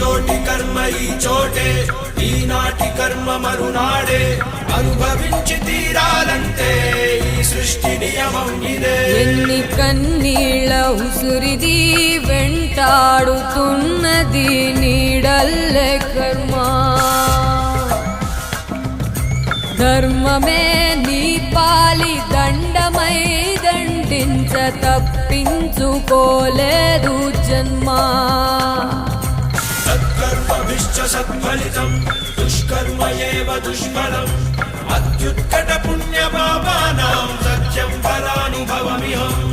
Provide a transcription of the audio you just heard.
చోటి కర్మ ఈ చోటే, ఈనాటి కర్మ మరునాడే, అనుభవించి తీరాలంటే ఈ సృష్టి నియమం ఇదే. ఎన్ని కన్నీళ్ళ ఉసురిది వెంటాడుతున్నది నీడల్లే కర్మ. ధర్మమే నీ పాలి దండమై దండించ తప్పించుకోలేదు జన్మ. సత్కర్మభిశ్చ సత్ఫలితం, దుష్కర్మ ఏవ దుష్ఫలం. అత్యుత్కట పుణ్య పాపానాం సత్యం ఫలానుభవమిహం.